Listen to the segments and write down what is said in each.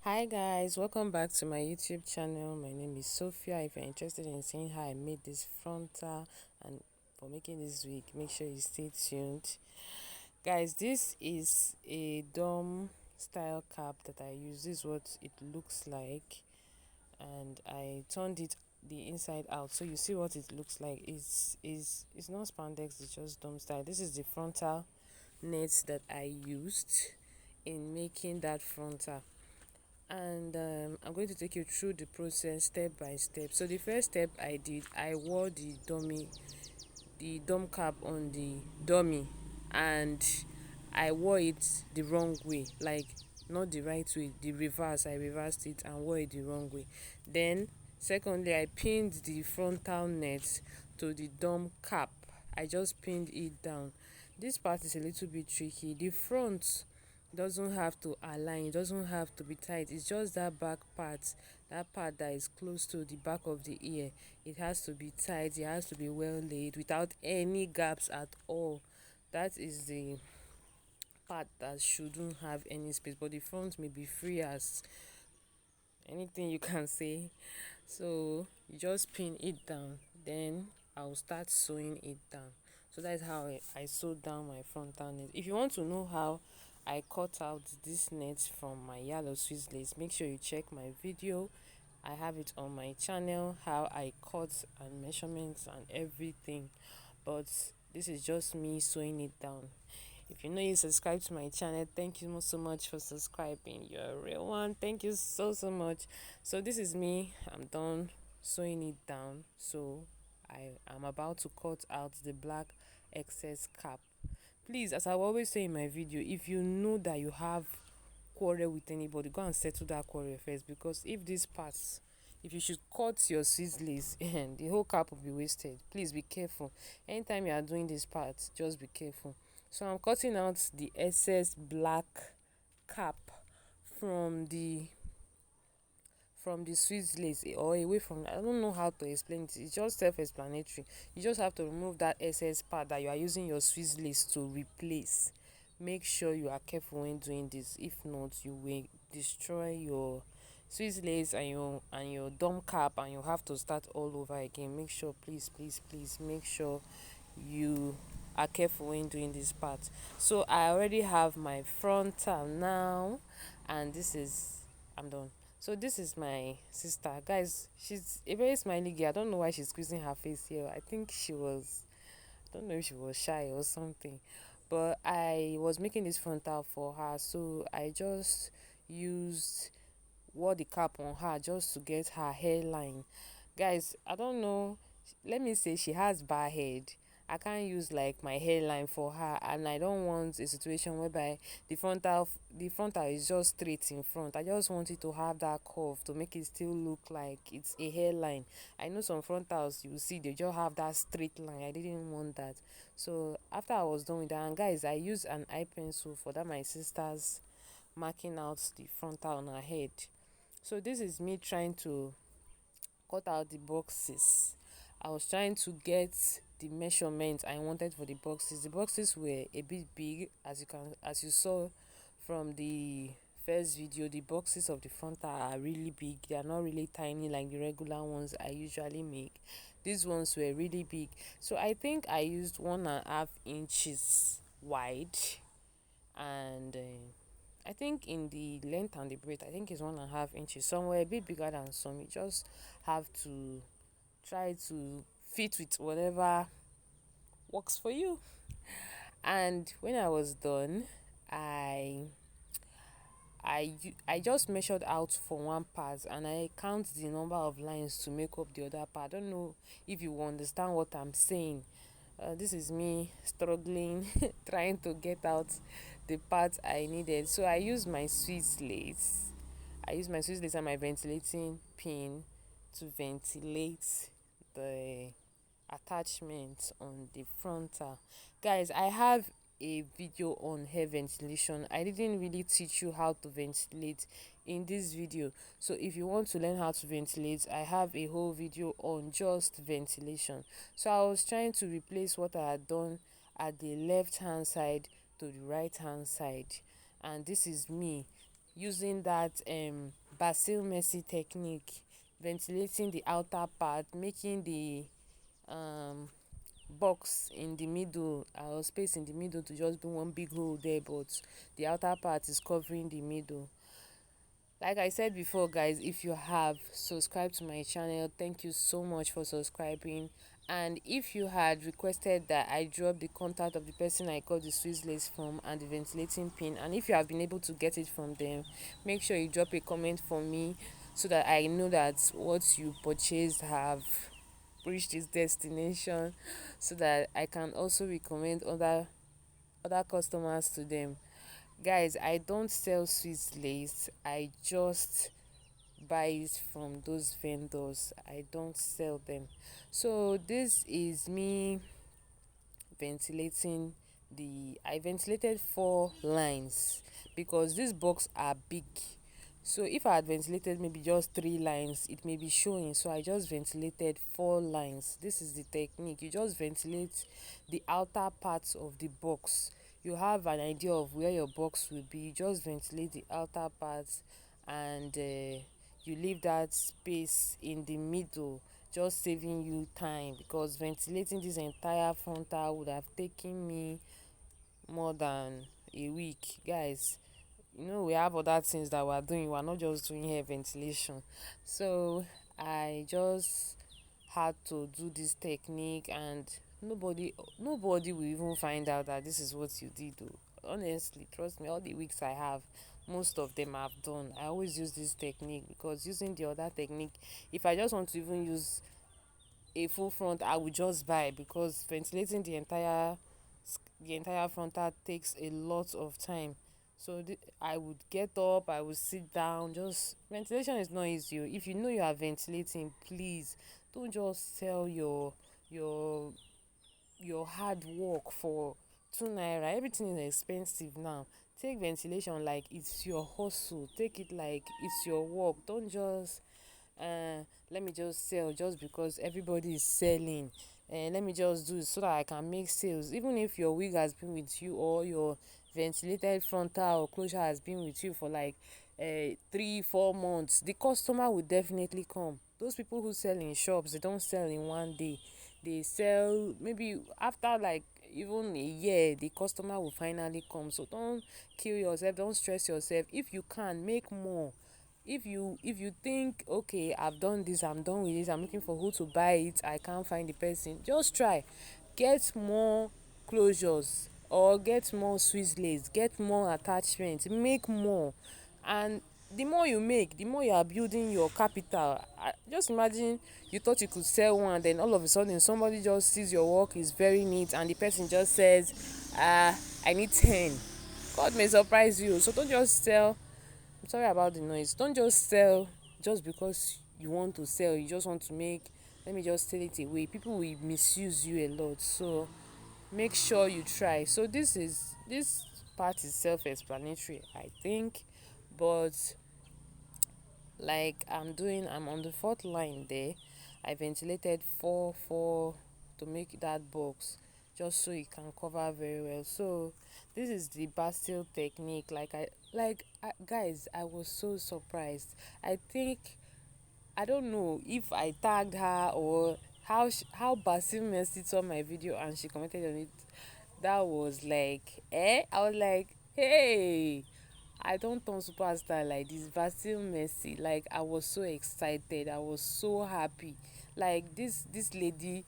Hi guys, welcome back to my YouTube channel. My name is Sophia. If you're interested in seeing how I made this frontal and for making this wig, make sure you stay tuned. Guys, this is a dome style cap that I use. This is what it looks like, and I turned it the inside out so you see what it looks like. It's not spandex, it's just dome style. This is the frontal net that I used in making that frontal, and I'm going to take you through the process step by step. So the first step I did, I wore the dome cap on the dummy, and I wore it the wrong way, like not the right way, the reverse. I reversed it and wore it the wrong way. Then secondly, I pinned the frontal net to the dome cap. I just pinned it down. This part is a little bit tricky. The front doesn't have to align, it doesn't have to be tight. It's just that back part, that part that is close to the back of the ear. It has to be tight, it has to be well laid without any gaps at all. That is the part that shouldn't have any space, but the front may be free as anything you can say. So you just pin it down, then I'll start sewing it down. So that's how I sewed down my frontal net. If you want to know how I cut out this net from my yellow Swiss lace, make sure you check my video. I have it on my channel, how I cut and measurements and everything, but this is just me sewing it down. If you know you subscribe to my channel, thank you so much for subscribing. You're a real one. Thank you so much. So this is me. I'm done sewing it down. So I am about to cut out the black excess cap. Please, as I always say in my video, if you know that you have quarrel with anybody, go and settle that quarrel first, because if this pass, if you should cut your Swiss lace and the whole cap will be wasted. Please be careful. Anytime you are doing this part, just be careful. So I'm cutting out the excess black cap from the Swiss lace, or away from. I don't know how to explain it. It's just self-explanatory. You just have to remove that excess part that you are using your Swiss lace to replace. Make sure you are careful when doing this. If not, you will destroy your Swiss lace and your dome cap, and you have to start all over again. Make sure, please make sure you are careful when doing this part. So I already have my frontal now, and this is, I'm done. So this is my sister, guys. She's a very smiley girl. I don't know why she's squeezing her face here. I think I don't know if she was shy or something, but I was making this frontal for her, so I just used wore the cap on her just to get her hairline. Guys, I don't know, let me say she has bad head. I can't use like my hairline for her, and I don't want a situation whereby the frontal is just straight in front. I just want it to have that curve to make it still look like it's a hairline. I know some frontals you see they just have that straight line. I didn't want that. So after I was done with that, and guys, I used an eye pencil for that, my sister's marking out the frontal on her head. So this is me trying to cut out the boxes. I was trying to get the measurement I wanted for the boxes. The boxes were a bit big, as you saw from the first video. The boxes of the frontal are really big. They are not really tiny like the regular ones I usually make. These ones were really big. So I think I used 1.5 inches wide, and I think in the length and the breadth, I think it's 1.5 inches. Some were a bit bigger than some. You just have to try to fit with whatever works for you. And when I was done, I just measured out for one part, and I count the number of lines to make up the other part. I don't know if you understand what I'm saying. This is me struggling trying to get out the part I needed. So I used my Swiss lace. And my ventilating pin to ventilate the attachment on the frontal. Guys, I have a video on hair ventilation. I didn't really teach you how to ventilate in this video. So if you want to learn how to ventilate, I have a whole video on just ventilation. So I was trying to replace what I had done at the left hand side to the right hand side, and this is me using that basil Messi technique, ventilating the outer part, making the um box in the middle or space in the middle to just be one big hole there, but the outer part is covering the middle. Like I said before, guys, if you have subscribed to my channel, thank you so much for subscribing. And if you had requested that I drop the contact of the person I got the Swiss lace from and the ventilating pin, and if you have been able to get it from them, make sure you drop a comment for me so that I know that what you purchased have reached its destination, so that I can also recommend other customers to them. Guys, I don't sell Swiss lace, I just buy it from those vendors. I don't sell them. So this is me ventilating the I ventilated 4 lines because these box are big. So if I had ventilated maybe just 3 lines, it may be showing. So I just ventilated 4 lines. This is the technique. You just ventilate the outer parts of the box. You have an idea of where your box will be. You just ventilate the outer parts, and you leave that space in the middle, just saving you time, because ventilating this entire frontal would have taken me more than a week. Guys, we have other things that we're doing. We're not just doing hair ventilation. So I just had to do this technique, and nobody will even find out that this is what you did. Honestly, trust me, all the weeks I have, most of them I've done. I always use this technique, because using the other technique, if I just want to even use a full front, I would just buy, because ventilating the entire frontal takes a lot of time. So I would get up, I would sit down. Just ventilation is not easy. If you know you are ventilating, please don't just sell your your hard work for 2 naira. Everything is expensive now. Take ventilation like it's your hustle. Take it like it's your work. Don't just let me just sell just because everybody is selling, and let me just do it so that I can make sales. Even if your wig has been with you, or your ventilated frontal or closure has been with you for like 3-4 months, the customer will definitely come. Those people who sell in shops, they don't sell in one day. They sell maybe after like even a year, the customer will finally come. So don't kill yourself, don't stress yourself. If you can make more, if you think, okay, I've done this, I'm done with this, I'm looking for who to buy it, I can't find the person, just try, get more closures, or get more Swiss lace, get more attachments, make more. And the more you make, the more you are building your capital. Just imagine you thought you could sell one, then all of a sudden somebody just sees your work is very neat, and the person just says, I need 10. God may surprise you. So don't just sell. I'm sorry about the noise. Don't just sell just because you want to sell. You just want to make, let me just sell it away. People will misuse you a lot. So make sure you try. So this part is self-explanatory, I think. But like I'm on the fourth line there. I ventilated four to make that box, just so it can cover very well. So this is the Bastille technique. Guys, I was so surprised. I think, I don't know if I tagged her, or how Basil Mercy saw my video and she commented on it. That was like, I was like, hey, I don't turn superstar like this. Basil Mercy, like, I was so excited. I was so happy. Like, this lady,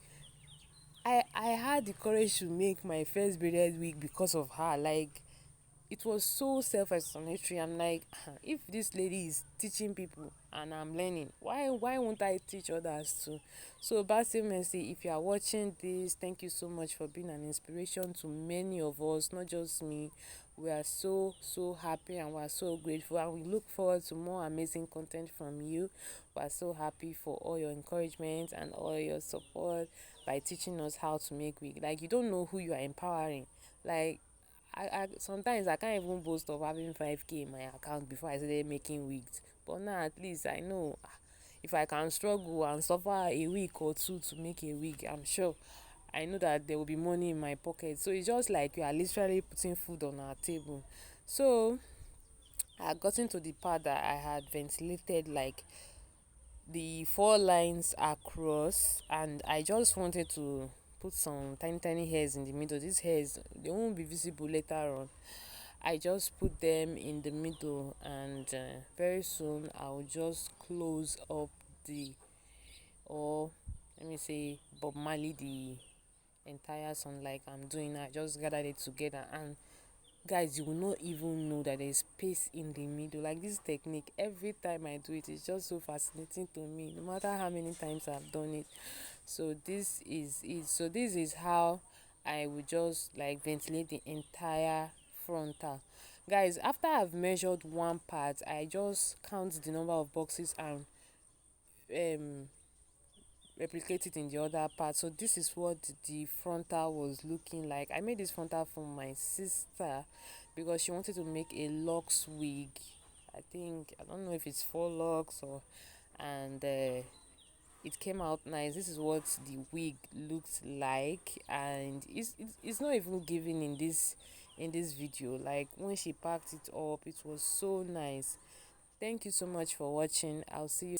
I had the courage to make my first braided wig because of her. Like, it was so self-explanatory. I'm like, if this lady is teaching people and I'm learning, why won't I teach others too? So Basil Mercy, if you are watching this, thank you so much for being an inspiration to many of us, not just me. We are so happy, and we are so grateful, and we look forward to more amazing content from you. We are so happy for all your encouragement and all your support by teaching us how to make wig. Like, you don't know who you are empowering. Like, I sometimes I can't even boast of having 5k in my account before I started making wigs. But now at least I know, if I can struggle and suffer a week or two to make a wig, I'm sure I know that there will be money in my pocket. So it's just like you are literally putting food on our table. So I had gotten to the part that I had ventilated like the four lines across, and I just wanted to put some tiny tiny hairs in the middle. These hairs, they won't be visible later on. I just put them in the middle, and very soon I'll just close up the, or let me say, Bob Marley, the entire song like I'm doing. I just gathered it together, and guys, you will not even know that there's space in the middle. Like this technique, every time I do it, it's just so fascinating to me, no matter how many times I've done it. So this is it. So this is how I would just like ventilate the entire frontal. Guys, after I've measured one part, I just count the number of boxes and um replicate it in the other part. So this is what the frontal was looking like. I made this frontal for my sister because she wanted to make a locks wig. I think, I don't know if it's 4 locks or, and it came out nice. This is what the wig looked like, and it's not even given in this video. Like when she packed it up, it was so nice. Thank you so much for watching. I'll see you